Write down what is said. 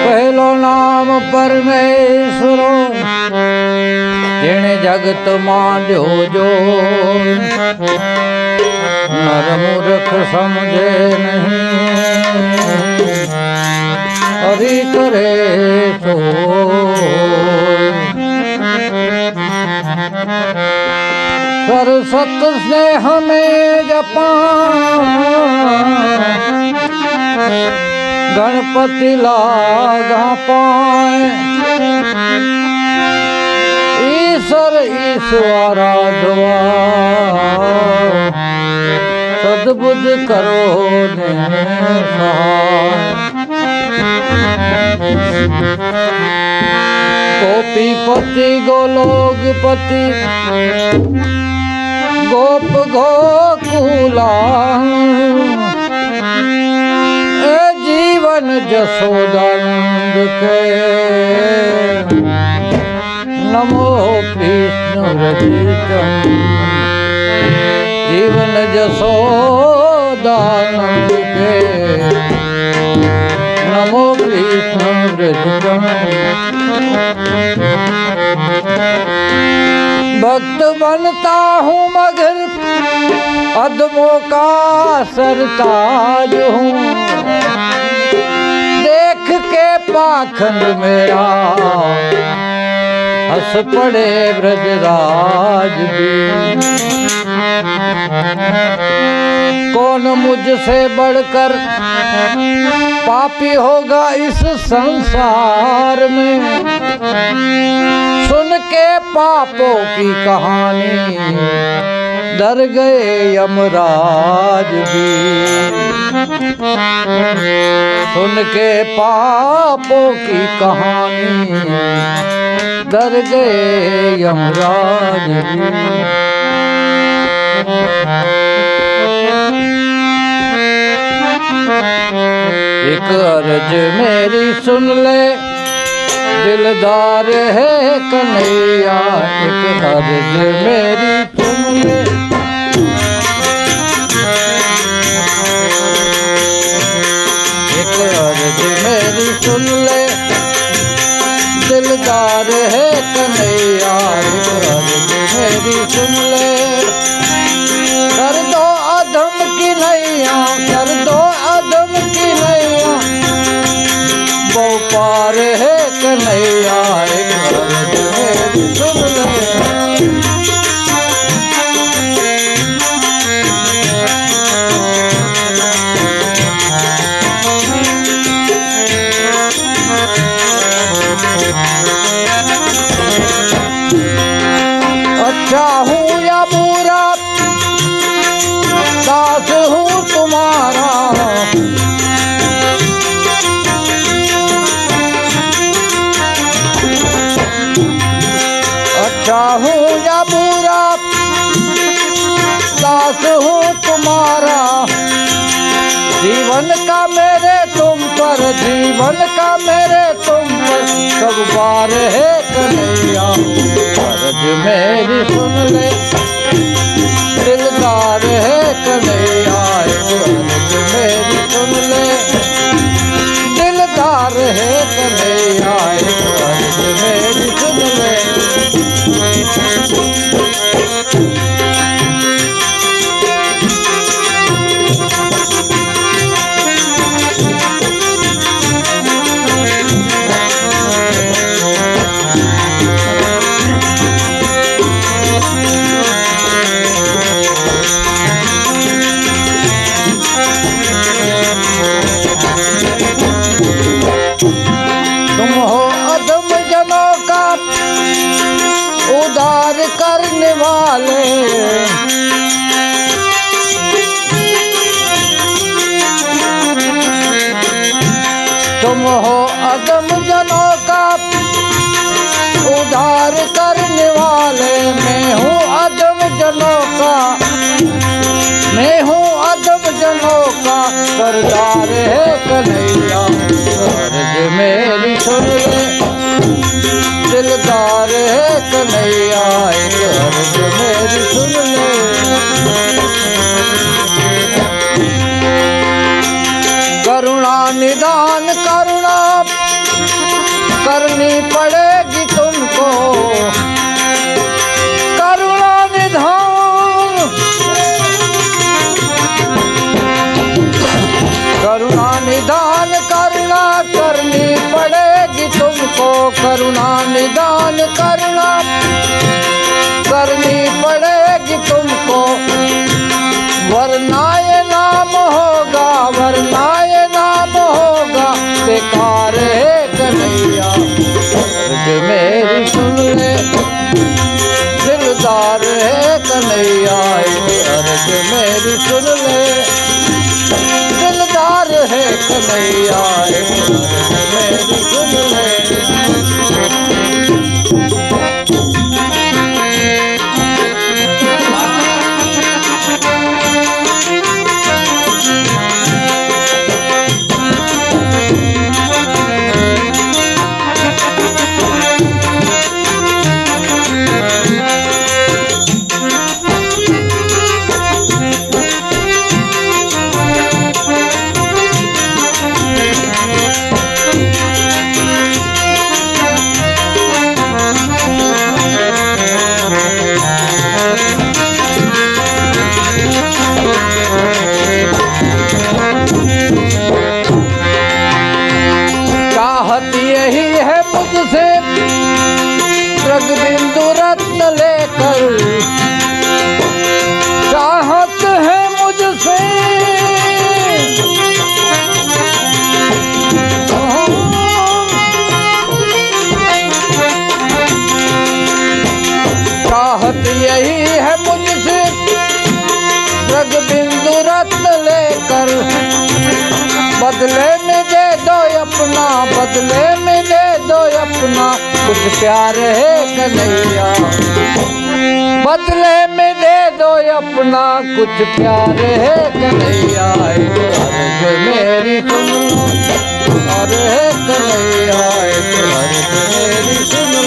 પહેલો નામ પરમેશ્વરો જેણે જગત માંડ્યો જો નર મૂર્ખ સમજે નહીં હરી કરે તો સરસત સ્નેહ में जपा गणपति लागा पाए ईश्वर ईश्वराधवा सद्बुद्ध करो ने गोपीपति गोलोकपति गोप गोकुला जीवन जसोदानंद के नमो कृष्ण रचितम जीवन जसोदानंद के नमो कृष्ण रचितम भक्त बनता हूँ मगर अदमों का सरताज हूँ देख के पाखंड मेरा हंस पड़े ब्रजराज भी कौन मुझसे बढ़कर पापी होगा इस संसार में सुन के पापों की कहानी डर गए यमराज भी सुन के पापों की कहानी डर गए यमराज भी एक अर्ज मेरी सुन ले दिलदार है कन्हैया एक अर्ज मेरी सुन ले एक अर्ज मेरी सुन ले दिलदार है कन्हैया एक अर्ज मेरी सुन ले कर दो अधम की नैया कर दो अधम की नैया वो पार है कन्हैया एक अर्ज मेरी सुन ले अच्छा हूँ या बुरा दास हूँ तुम्हारा अच्छा हूँ या बुरा दास हूँ तुम्हारा जीवन का मेरे तुम पर जीवन का मेरे तुम पर सब बार है कन्हैया अर्ज मेरी सुन ले दिलदार है कन्हैया अर्ज मेरी सुन ले दिलदार है कन्हैया अर्ज मेरी सुन ले तुम हो अदम जनों का उद्धार करने वाले तुम हो अदम जनों का उद्धार करने वाले मैं हूँ अदम जनों का मैं हूँ अदम जनों अनोखा सरदार है कन्हैया, अर्ज मेरी सुन ले। दिलदार है कन्हैया, एक अर्ज मेरी सुन ले। करुणा निदान करुणा करनी पड़ेगी तुमको, करुणा निधान, करुणा निदान करुणा करनी पड़ेगी तुमको, करुणा निदान करुणा करनी पड़ेगी तुमको, वरना ये नाम होगा, वरना ये नाम होगा बेकार है कन्हैया, अर्ज मेरी सुन ले। दिलदार है कन्हैया, अर्ज मेरी सुन ले। दिलदार है कन्हैया, अर्ज मेरी सुन ले। यही है मुझसे रंगबिंदु रत्न लेकर, चाहत है मुझसे चाहत यही है मुझसे रंगबिंदु रत्न लेकर, बदले में दे दो अपना, बदले में दे दो अपना कुछ प्यार है कन्हैया, बदले में दे दो अपना कुछ प्यार है कन्हैया, अर्ज मेरी सुन लो। अरे कन्हैया, अर्ज मेरी सुन लो।